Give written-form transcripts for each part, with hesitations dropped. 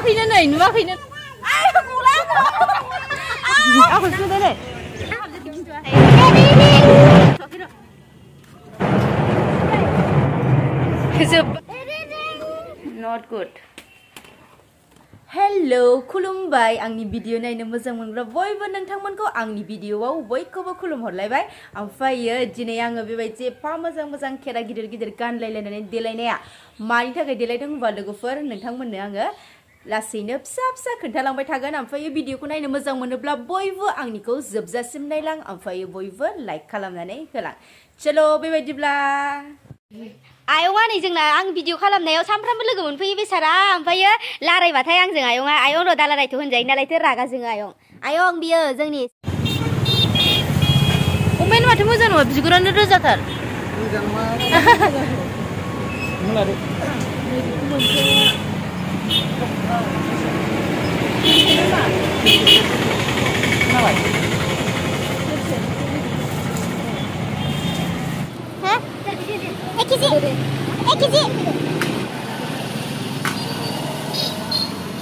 नुवाखैनो नै नुवाखैनो आखौ सुदो नै Not good. Hello, खुलुमबाय आंनि भिडिअ नायनो मोजां मोनग्रा बयबो नोंथांमोनखौ आंनि भिडिअआव बयखौबो खुलुमहरलायबाय ओमफ्रायो दिनै आङो बेबायदि एफा मोजां खेरा गिदिर गानलायलायनानै देलायनाया मानि थाखाय देलायदों होनबा लोगोफोर नोंथांमोननो आङो लासैनो फिसा खोन्थालांबाय थागोन ओमफ्रायो भिडिअखौ नायनो मोजां मोनोब्ला बयबो आंनिखौ जोबजासिम नायलां ओमफ्रायो बयबो लाइक खालामनानै होलां चलो बेबायदिब्ला आयंआ नै जोंना आं भिडिअ खालामनायाव सामफ्रामबो लोगो मोनफैयो बेसारा ओमफ्रायो लारायबाथाय आंजों आयंआ आयं र' दा लारायथ' होनजायो नालायथो रागा जोङो आयं बियो जोंनि अमायानो माथो मोजां नङा बिगुरानो रोजाथार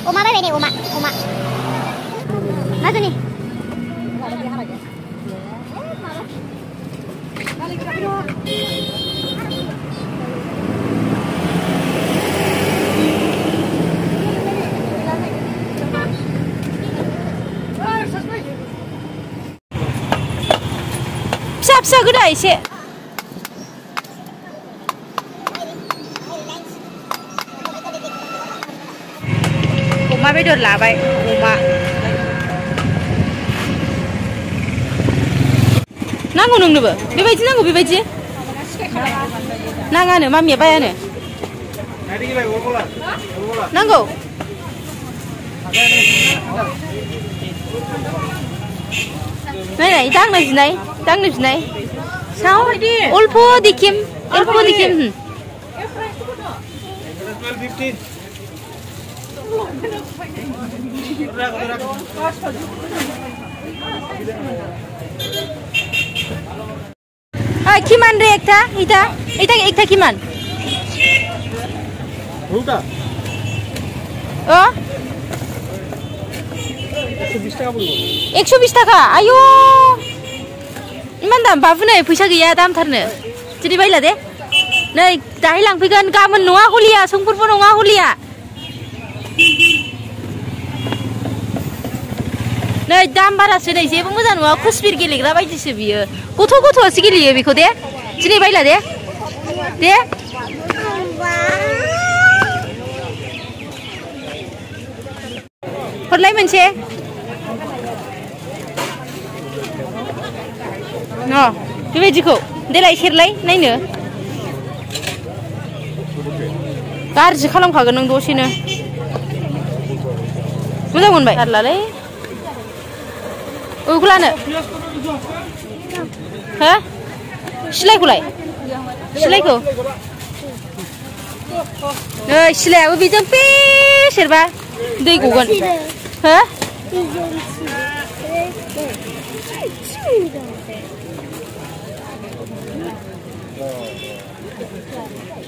Oma Bedor nih, Oma. Mana nih? Bisa gede sih. Oma Bedor Labai, Oma. Nanggu nung nuba, bebaji nanggu bebaji. Nangane, mami apa ya ne? Nanggu. Nai, tang nai. Sao? Ulpo dikim. 12.15. Kiman re ekta kiman. Ruta. Oh? 120 টাকা পড়বে 120 টাকা आयु इमान दाम बाबु नै फैसा गैया दामथारनो दिनै बायला दे नै दाहाय लांफैगोन गाबोन नङा हलिया समफोरबो नङा हलिया नै दाम बारासो नै जेबो मोजां नङा कुसबिर गेलेग्रा बायदिसो बियो गथ'आसो गेलेयो बेखौ दे दिनै बायला दे हरलाय मोनसे न बेबायदिखौ देलाय सेरलाय नायनो गाज्रि खालामखागोन नों दसेनो मोजां मोनबाय हारलालै बेखौ लानो हो सिलायखौ नै सिलायाबो बेजों पे सेरबा दै गगोन हो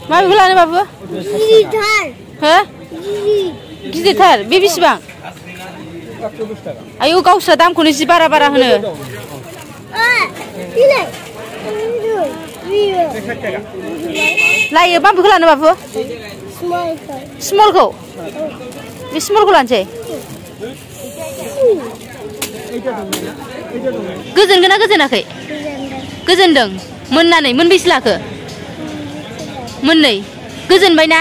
माबेखौ लानो बाबु हो गिदिरथार बे बेसेबां आयु गावस्रा दामखौनो जि बारा होनो लायो माबेखौ लानो बाबु स्मलखौ बे स्मलखौ लानोसै गोजोनगोन ना गोजोनाखै गोजोनदों मोननानै मोनबेसे लाखो मोननै गोजोनबाय ना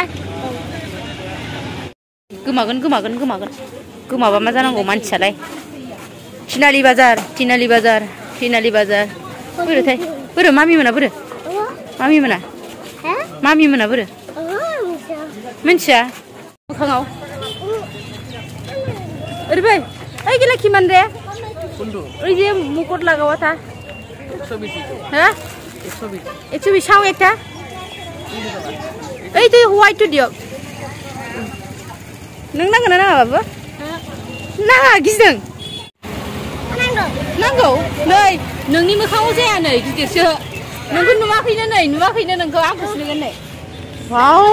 गोमाबा मा जानांगौ मानसियालाय थिनालि बाजार बोरोथाय बोरो मामि मोना बोरो मिन्थिया मोखाङाव ओरैबाय ओइ गेला किमान रे ओइ जे मुकुट लागावा था 120 हा 120 साव एकटा ओइ तो व्हाइट तो दियो नों नांगोन ना नाङा बाबु नाङा गिदों नांगौ नै नोंनि मोखाङाव जाया नै गिदिरसो नोंखौ नुवाखैनो नोंखौ आंखौ सिनायगोन नै वाव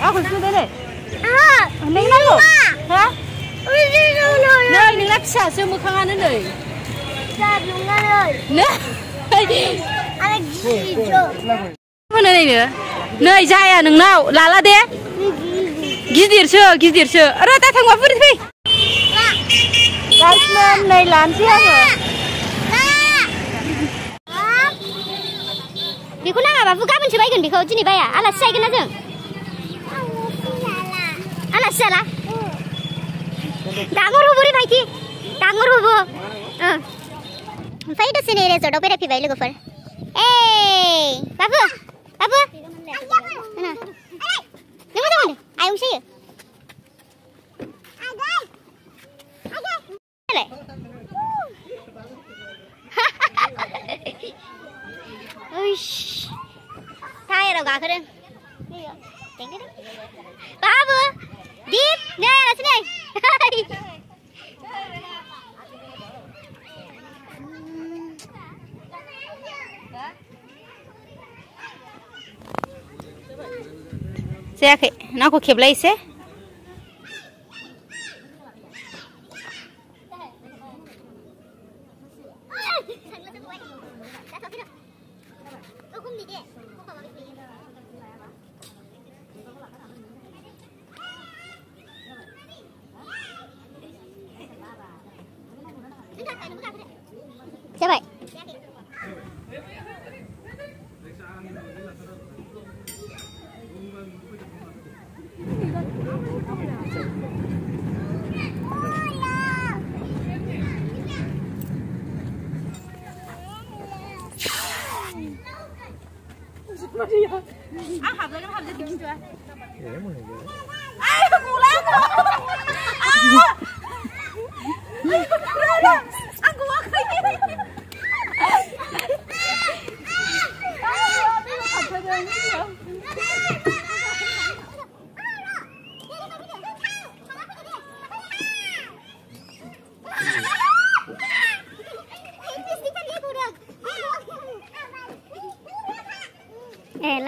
आंखौ सिनायगोन नै थांनांगौ हा नै नोंना फिसासो मोखाङानो नै नै नै जाया नोंनाव लाला दे गिदिरसो आरो दा थांबा बोरै फै गाइसमोन नै लानोसै आङो बेखौ नाङा बाबु गाबोनसो बायगोन बेखौ दिनै बाया आलासि जाहैगोन ना जों आलासि जाला डाঙर होबोरै भाइथि डाঙर होबो ओमफ्राय दसेनो रेजर्टआव बेरायफैबाय लोगोफोर बाबु बाबु नों मोजां मोनो आयंसो टायराव गाखोदों बाबु दिप नै आलासि नै जायाखै नाखौ खेबलाय एसे जाबाय आं हाबलायगोन हाबजोबदों खिन्थु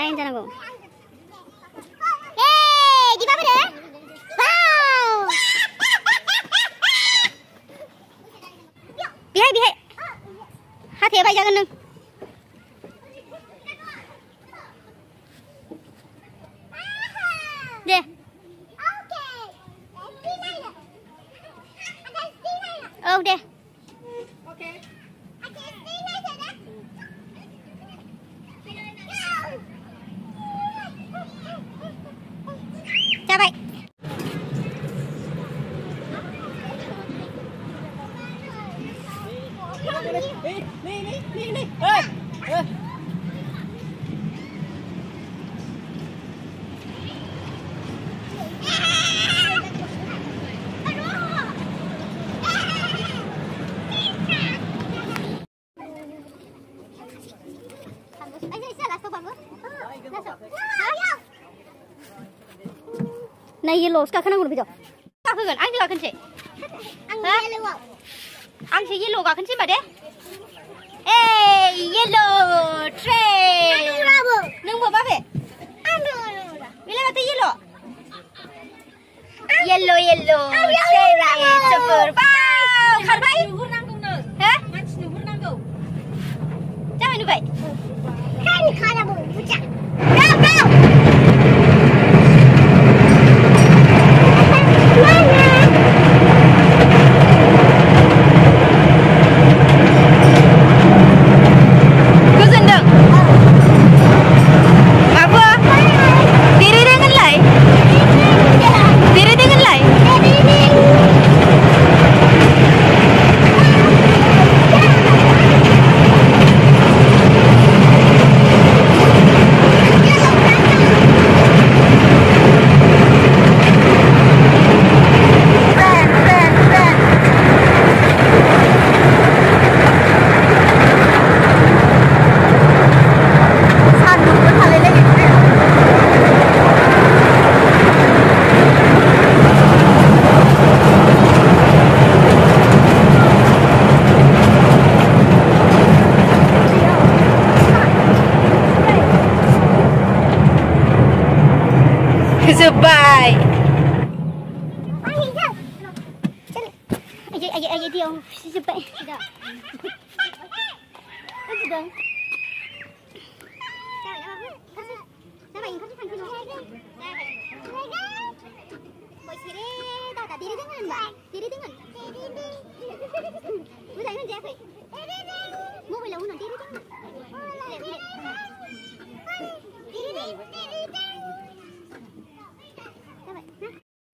lain जानांगौ di bawah deh wow बिहाय हाथाया बायजागोन नों दे औ दे जाबाय Nah, yellow sekarang kan udah bisa. Kakak kan, angin akan sih. Angin yellow akan sih, mbak deh. Yellow train. Neng mau apa? Bila kata yellow. Yellow train super. Wow, karbai. Hah? Jangan lupa. Kan kalau mau buka. Go. 有10倍的。不是的。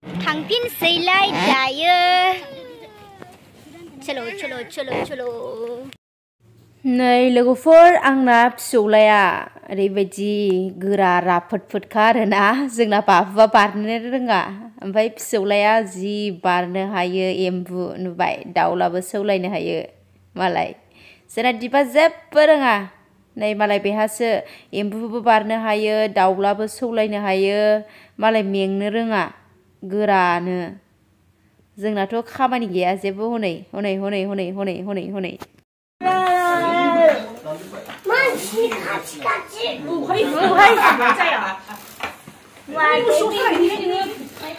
थांफिन सैलाय दायो चलो चलो चलो चलो नै लोगोफोर आंना फिसौलाया ओरैबायदि गोरा राफोदफोदखा आरोना जोंना बाबुआ बारनो रोङा ओमफ्राय फिसौलाया जि बारनो हायो एम्बु नुबाय दाउलाबो सौलायनो हायो मालाय जोंना दिपा जेबो रोङा नै मालाय बेहासो एम्बुबो बारनो हायो दाउलाबो सौलायनो हायो मालाय मेंनो रोङा गोरानो जोंनाथ' खामानि गैया जेबो हनै हनै हनै हनै हनै हनै हनै哇，